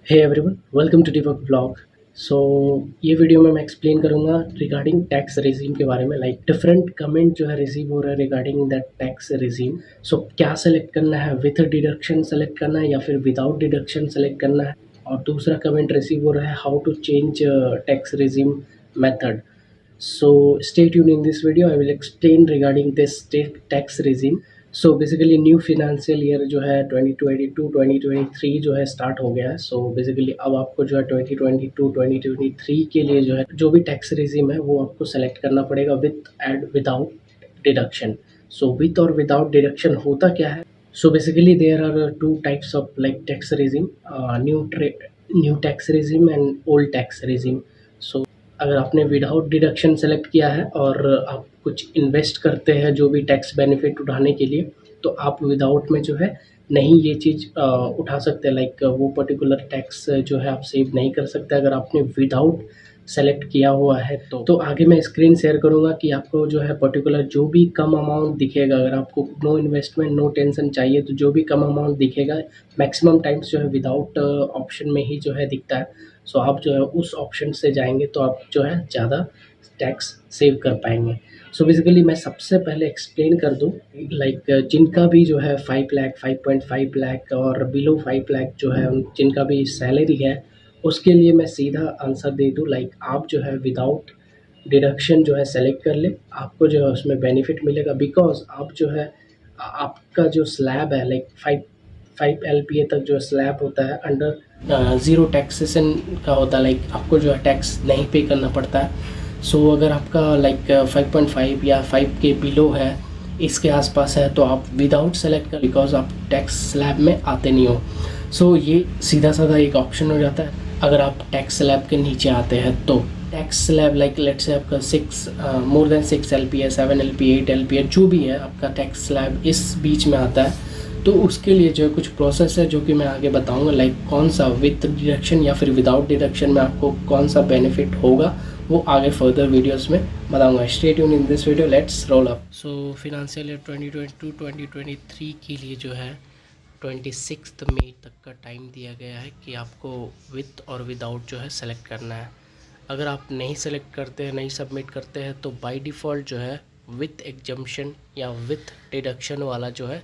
Hey everyone, welcome to Deepak blog. सो ये video में मैं एक्सप्लेन करूँगा रिगार्डिंग टैक्स रेजीम के बारे में। लाइक डिफरेंट कमेंट जो है रिसीव हो रहा है रिगार्डिंग दैट टैक्स रेजीम। सो क्या सेलेक्ट करना है, विथ डिडक्शन सेलेक्ट करना है या फिर विदाउट डिडक्शन सेलेक्ट करना है। और दूसरा कमेंट रिसीव हो रहा है, how to change tax regime method. So stay tuned in this video. I will explain regarding this tax regime. So basically new financial year जो है 2022 2023 जो है स्टार्ट हो गया है। सो बेसिकली अब आपको जो है 2022 2023 के लिए जो है जो भी टैक्स रेजिम है वो आपको सेलेक्ट करना पड़ेगा with and without deduction. So with और विदाउट डिडक्शन होता क्या है? So basically there are two types of like tax regime, new tax regime and old tax regime. So अगर आपने विदाउट डिडक्शन सेलेक्ट किया है और आप कुछ इन्वेस्ट करते हैं जो भी टैक्स बेनिफिट उठाने के लिए, तो आप विदाउट में जो है नहीं ये चीज़ उठा सकते। लाइक वो पर्टिकुलर टैक्स जो है आप सेव नहीं कर सकते अगर आपने विदाउट सेलेक्ट किया हुआ है। तो आगे मैं स्क्रीन शेयर करूँगा कि आपको जो है पर्टिकुलर जो भी कम अमाउंट दिखेगा, अगर आपको नो इन्वेस्टमेंट नो टेंशन चाहिए तो जो भी कम अमाउंट दिखेगा मैक्सिमम टाइम्स जो है विदाउट ऑप्शन में ही जो है दिखता है। सो आप जो है उस ऑप्शन से जाएंगे तो आप जो है ज़्यादा टैक्स सेव कर पाएंगे। सो बेसिकली मैं सबसे पहले एक्सप्लेन कर दूं, लाइक जिनका भी जो है 5 लाख 5.5 लाख और बिलो 5 लाख जो है जिनका भी सैलरी है उसके लिए मैं सीधा आंसर दे दूं। लाइक आप जो है विदाउट डिडक्शन जो है सेलेक्ट कर ले, आपको जो है उसमें बेनिफिट मिलेगा। बिकॉज आप जो है आपका जो स्लैब है लाइक 5 LPA तक जो स्लैब होता है अंडर ज़ीरो टैक्सेशन का होता है। लाइक आपको जो है टैक्स नहीं पे करना पड़ता है। सो अगर आपका लाइक 5.5 या 5 के बिलो है, इसके आसपास है, तो आप विदाउट सेलेक्ट कर, बिकॉज आप टैक्स स्लैब में आते नहीं हो। सो ये सीधा साधा एक ऑप्शन हो जाता है। अगर आप टैक्स स्लैब के नीचे आते हैं तो टैक्स स्लैब लाइक लेट से आपका 6 more than 6 LPA 7 LPA 8 LPA जो भी है आपका टैक्स स्लैब इस बीच में आता है, तो उसके लिए जो है कुछ प्रोसेस है जो कि मैं आगे बताऊंगा। लाइक कौन सा विद डिडक्शन या फिर विदाउट डिडक्शन में आपको कौन सा बेनिफिट होगा वो आगे फर्दर वीडियोस में बताऊंगा। Stay tune in this video, let's roll up. So financial year 2022 2023 के लिए जो है 26 मई तक का टाइम दिया गया है कि आपको विथ और विदाउट जो है सेलेक्ट करना है। अगर आप नहीं सेलेक्ट करते हैं, नहीं सबमिट करते हैं, तो बाय डिफ़ॉल्ट जो है विथ एग्जम्पशन या विथ डिडक्शन वाला जो है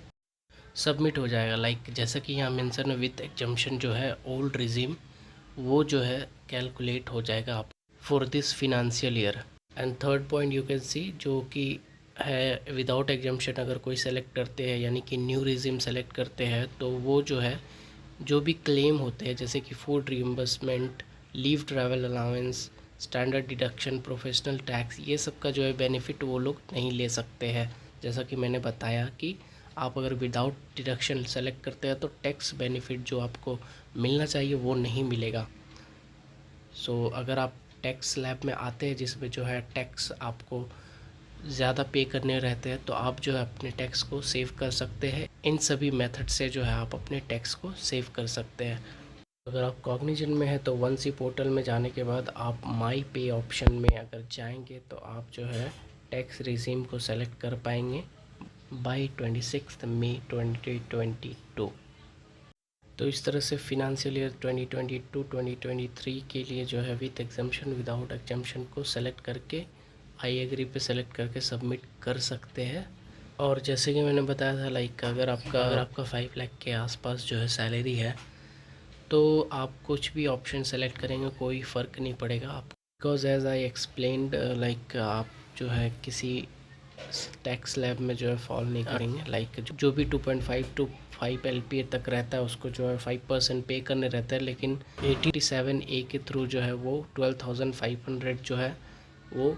सबमिट हो जाएगा। लाइक जैसा कि यहाँ मेंशन है विथ एग्जम्पशन जो है ओल्ड रिजीम वो जो है कैलकुलेट हो जाएगा आप for this financial year. And third point you can see जो कि है विदाउट एग्जम्पशन अगर कोई सेलेक्ट करते हैं यानी कि न्यू रिजीम सेलेक्ट करते हैं तो वो जो है जो भी क्लेम होते हैं जैसे कि food reimbursement, leave travel allowance, standard deduction, professional tax, ये सब का जो है बेनिफिट वो लोग नहीं ले सकते हैं। जैसा कि मैंने बताया कि आप अगर विदाउट डिडक्शन सेलेक्ट करते हैं तो टैक्स बेनिफिट जो आपको मिलना चाहिए वो नहीं मिलेगा। सो अगर आप टैक्स स्लैब में आते हैं जिसमें जो है टैक्स आपको ज़्यादा पे करने रहते हैं तो आप जो है अपने टैक्स को सेव कर सकते हैं। इन सभी मेथड से जो है आप अपने टैक्स को सेव कर सकते हैं। अगर आप कॉग्निजन में है तो 1C पोर्टल में जाने के बाद आप माई पे ऑप्शन में अगर जाएंगे तो आप जो है टैक्स रिजीम को सेलेक्ट कर पाएंगे बाय 26 मई 2022। तो इस तरह से फिनेंशियल ईयर 2022-2023 के लिए जो है विथ एग्जम्पशन विदाउट एग्जम्पशन को सेलेक्ट करके आई एग्री पे सेलेक्ट करके सबमिट कर सकते हैं। और जैसे कि मैंने बताया था लाइक अगर आपका 5 लाख के आसपास जो है सैलरी है तो आप कुछ भी ऑप्शन सेलेक्ट करेंगे कोई फ़र्क नहीं पड़ेगा आप, because as I explained like आप जो है किसी टैक्स स्लैब में जो है फॉल नहीं करेंगे। लाइक जो भी 2.5 to 5 LPA तक रहता है उसको जो है 5% पे करने रहता है, लेकिन 87A के थ्रू जो है वो 12,500 जो है वो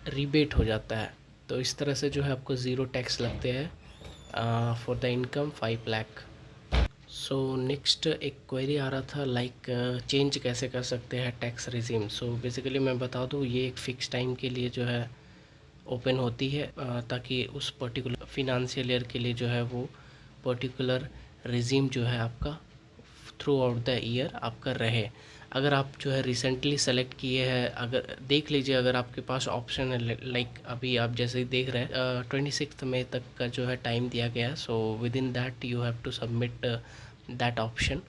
रिबेट हो जाता है। तो इस तरह से जो है आपको ज़ीरो टैक्स लगते हैं for the income 5 lakh. So next एक क्वेरी आ रहा था लाइक चेंज कैसे कर सकते हैं टैक्स रिजीम। सो बेसिकली मैं बता दूँ ये एक फ़िक्स टाइम के लिए जो है ओपन होती है ताकि उस पर्टिकुलर फिनेंशियल ईयर के लिए जो है वो पर्टिकुलर रिजीम जो है आपका थ्रू आउट द ईयर आपका रहे। अगर आप जो है रिसेंटली सेलेक्ट किए हैं, अगर देख लीजिए अगर आपके पास ऑप्शन है लाइक अभी आप जैसे ही देख रहे हैं 26 मई तक का जो है टाइम दिया गया है। So within that you have to submit that option.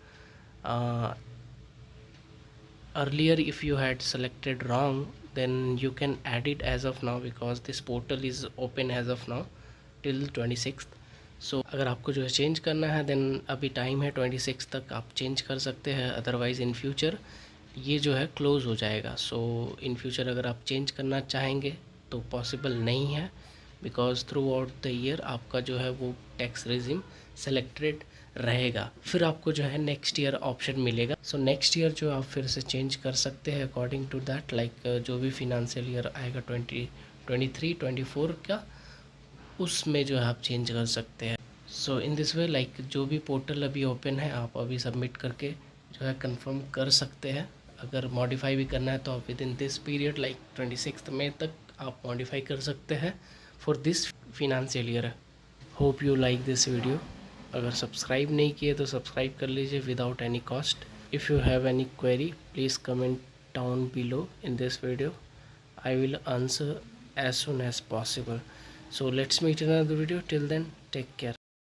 earlier if you had selected wrong, then you can add it as of now, because this portal is open as of now till 26th. सो अगर आपको जो है change करना है then अभी time है 26 तक, आप चेंज कर सकते हैं। अदरवाइज़ इन फ्यूचर ये जो है क्लोज़ हो जाएगा। सो इन फ्यूचर अगर आप चेंज करना चाहेंगे तो पॉसिबल नहीं है, because through out the year आपका जो है वो टैक्स रेजिम सेलेक्टेड रहेगा। फिर आपको जो है नेक्स्ट ईयर ऑप्शन मिलेगा। सो नेक्स्ट ईयर जो आप फिर से चेंज कर सकते हैं अकॉर्डिंग टू दैट, लाइक जो भी फिनंशियल ईयर आएगा 2023-24 का, उसमें जो है आप चेंज कर सकते हैं। सो इन दिस वे, लाइक जो भी पोर्टल अभी ओपन है आप अभी सबमिट करके जो है कंफर्म कर सकते हैं। अगर मॉडिफाई भी करना है तो आप with in this period like 26 मई तक आप मॉडिफाई कर सकते हैं for this financial year. Hope you like this video. अगर सब्सक्राइब नहीं किए तो सब्सक्राइब कर लीजिए without any cost. If you have any query please comment down below in this video. I will answer as soon as possible. So let's meet in another video. Till then, take care.